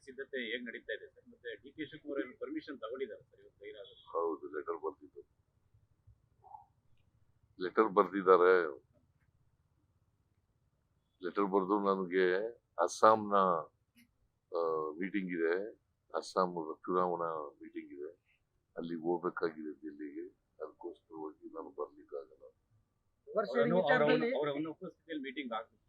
Budget ಸಿದ್ಧತೆ ಹೇಗೆ ನಡೀತಾ ಇದೆ ಸರ್? ಮತ್ತೆ ಡಿ ಕೆ ಶಿವಕುಮಾರ್ ಏನು ಪರ್ಮಿಷನ್ ತಗೊಂಡಿದ್ದಾರೆ ಸರ್ ಇವತ್ತು ಏನಾದ್ರು? ಹೌದು, ಲೆಟರ್ ಬರ್ದಿದ್ದಾರೆ. ಲೆಟರ್ ಬರೆದು ನನಗೆ ಅಸ್ಸಾಂನ ಮೀಟಿಂಗ್ ಇದೆ, ಅಸ್ಸಾಂ ಚುನಾವಣಾ ಮೀಟಿಂಗ್ ಇದೆ, ಅಲ್ಲಿ ಹೋಗ್ಬೇಕಾಗಿದೆ ದಿಲ್ಲಿಗೆ. ಅದಕ್ಕೋಸ್ಕರವಾಗಿ ನಾನು ಬರ್ಲಿಕ್ಕಾಗಲ್ಲ. ಅವರ ಉಪಸ್ಥಿತಿಯಲ್ಲಿ ಮೀಟಿಂಗ್ ಆಗ್ತಿತ್ತು.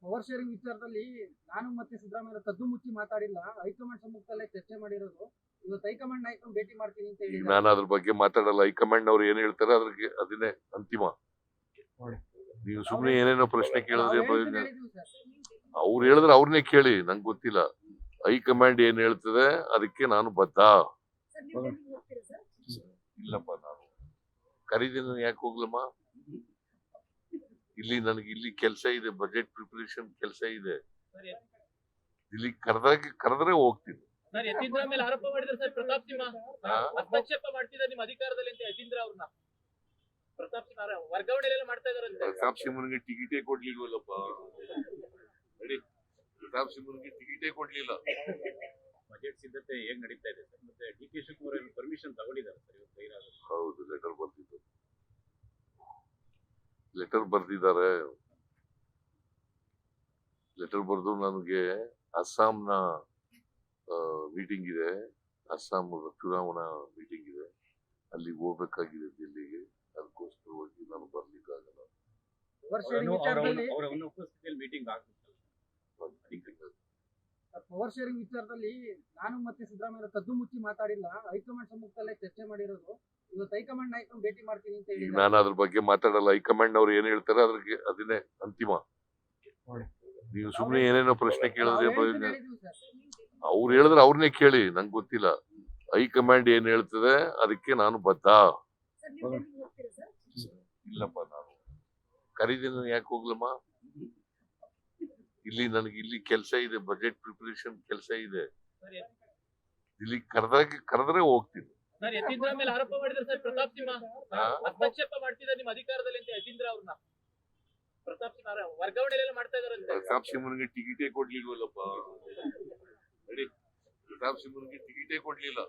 ಪವರ್ ಶೇರಿಂಗ್ ವಿಚಾರದಲ್ಲಿ ನಾನು ಮತ್ತೆ ಸಿದ್ದರಾಮಯ್ಯ ಕದ್ದು ಮುಚ್ಚಿ ಮಾತಾಡಿಲ್ಲ, ಹೈಕಮಾಂಡ್ ಸಮ್ಮುಖದಲ್ಲೇ ಚರ್ಚೆ ಮಾಡಿರೋದು. ಇವತ್ತು ಹೈಕಮಾಂಡ್ ನಾಯಕರನ್ನು ಭೇಟಿ ಮಾಡ್ತೀನಿ ಅಂತ ಹೇಳಿ ನಾನು ಅದ್ರ ಬಗ್ಗೆ ಮಾತಾಡಲ್ಲ. ಹೈಕಮಾಂಡ್ ಅವ್ರು ಏನ್ ಹೇಳ್ತಾರೆ ಅದನ್ನೇ ಅಂತಿಮ. ನೀವು ಸುಮ್ನೆ ಏನೇನೋ ಪ್ರಶ್ನೆ ಕೇಳಿದ್ರೆ ಪ್ರಯೋಜನ. ಅವ್ರು ಹೇಳಿದ್ರೆ ಅವ್ರನ್ನೇ ಕೇಳಿ, ನಂಗೆ ಗೊತ್ತಿಲ್ಲ. ಹೈಕಮಾಂಡ್ ಏನ್ ಹೇಳ್ತದೆ ಅದಕ್ಕೆ ನಾನು ಬದ್ಧ. ಇಲ್ಲಪ್ಪ, ನಾನು ಕರೀದಿನ ಯಾಕೆ ಹೋಗ್ಲಮ್ಮ? ಇಲ್ಲಿ ಕೆಲಸ ಇದೆ, ಬಜೆಟ್ ಪ್ರಿಪರೇಷನ್ ಕೆಲಸ ಇದೆ. ಇಲ್ಲಿ ಕರೆದ್ರೆ ಹೋಗ್ತೀನಿ. ಸರ್, ಯತೀಂದ್ರ ಮೇಲೆ ಆರೋಪ ಮಾಡಿದ್ರೆ ಸರ್ ಪ್ರತಾಪ್ ಸಿಂಹ ಹಸ್ತಕ್ಷೇಪ ಮಾಡ್ತಿದ್ದಾರೆ ನಿಮ್ಮ ಅಧಿಕಾರದಲ್ಲಿ ಅಂತ. ಯತೀಂದ್ರ ಅವ್ರನ್ನ ಪ್ರತಾಪ್ ಸಿಂಹ ವರ್ಗಾವಣೆ ಮಾಡ್ತಾ ಇದಾರೆ. ಪ್ರತಾಪ್ ಸಿಂಹನಿಗೆ ಟಿಕೆಟೇ ಕೊಡ್ಲಿಲ್ವಲ್ಲಪ್ಪ. ನೋಡಿ, ಪ್ರತಾಪ್ ಸಿಂಹನಿಗೆ ಟಿಕೆಟೇ ಕೊಡ್ಲಿಲ್ಲ. ಬಜೆಟ್ ಸಿದ್ಧತೆ ಹೇಗೆ ನಡೀತಾ ಇದೆ ಸರ್? ಮತ್ತೆ ಡಿ ಕೆ ಶಿವಕುಮಾರ್ ಏನು ಪರ್ಮಿಷನ್ ತಗೊಂಡಿದ್ದಾರೆ ಸರ್ ಇವತ್ತು ಏನಾದ್ರು? ಹೌದು, ಲೆಟರ್ ಬರ್ದಿದ್ದಾರೆ. ಲೆಟರ್ ಬರೆದು ನನಗೆ ಅಸ್ಸಾಂನ ಮೀಟಿಂಗ್ ಇದೆ, ಅಸ್ಸಾಂ ಚುನಾವಣಾ ಮೀಟಿಂಗ್ ಇದೆ, ಅಲ್ಲಿ ಹೋಗ್ಬೇಕಾಗಿದೆ ದಿಲ್ಲಿಗೆ. ಅದಕ್ಕೋಸ್ಕರವಾಗಿ ನಾನು ಬರ್ಲಿಕ್ಕಾಗಲ್ಲ. ಅವರ ಉಪಸ್ಥಿತಿಯಲ್ಲಿ ಮೀಟಿಂಗ್ ಆಗ್ತಿತ್ತು. ಪವರ್ ಶೇರಿಂಗ್ ವಿಚಾರದಲ್ಲಿ ನಾನು ಮತ್ತೆ ಸಿದ್ದರಾಮಯ್ಯ ಕದ್ದು ಮುಚ್ಚಿ ಮಾತಾಡಿಲ್ಲ, ಹೈಕಮಾಂಡ್ ಸಮ್ಮುಖದಲ್ಲೇ ಚರ್ಚೆ ಮಾಡಿರೋದು. ಇವತ್ತು ಹೈಕಮಾಂಡ್ ನಾಯಕರನ್ನು ಭೇಟಿ ಮಾಡ್ತೀನಿ ಅಂತ ಹೇಳಿ ನಾನು ಅದ್ರ ಬಗ್ಗೆ ಮಾತಾಡಲ್ಲ. ಹೈಕಮಾಂಡ್ ಅವ್ರು ಏನ್ ಹೇಳ್ತಾರೆ ಅದನ್ನೇ ಅಂತಿಮ. ನೀವು ಸುಮ್ನೆ ಏನೇನೋ ಪ್ರಶ್ನೆ ಕೇಳಿದ್ರೆ ಪ್ರಯೋಜನ. ಅವ್ರು ಹೇಳಿದ್ರೆ ಅವ್ರನ್ನೇ ಕೇಳಿ, ನಂಗೆ ಗೊತ್ತಿಲ್ಲ. ಹೈಕಮಾಂಡ್ ಏನ್ ಹೇಳ್ತದೆ ಅದಕ್ಕೆ ನಾನು ಬದ್ಧ. ಇಲ್ಲಪ್ಪ, ನಾನು ಕರೀದಿನ ಯಾಕೆ ಹೋಗ್ಲಮ್ಮ? ಇಲ್ಲಿ ಕೆಲಸ ಇದೆ, ಬಜೆಟ್ ಪ್ರಿಪರೇಷನ್ ಕೆಲಸ ಇದೆ. ಇಲ್ಲಿ ಕರೆದ್ರೆ ಹೋಗ್ತೀನಿ. ಸರ್, ಯತೀಂದ್ರ ಮೇಲೆ ಆರೋಪ ಮಾಡಿದ್ರೆ ಸರ್ ಪ್ರತಾಪ್ ಸಿಂಹ ಹಸ್ತಕ್ಷೇಪ ಮಾಡ್ತಿದ್ದಾರೆ ನಿಮ್ಮ ಅಧಿಕಾರದಲ್ಲಿ ಅಂತ. ಯತೀಂದ್ರ ಅವ್ರನ್ನ ಪ್ರತಾಪ್ ಸಿಂಹ ವರ್ಗಾವಣೆ ಮಾಡ್ತಾ ಇದಾರೆ. ಪ್ರತಾಪ್ ಸಿಂಹನಿಗೆ ಟಿಕೆಟೇ ಕೊಡ್ಲಿಲ್ವಲ್ಲಪ್ಪ. ನೋಡಿ, ಪ್ರತಾಪ್ ಸಿಂಹನಿಗೆ ಟಿಕೆಟೇ ಕೊಡ್ಲಿಲ್ಲ.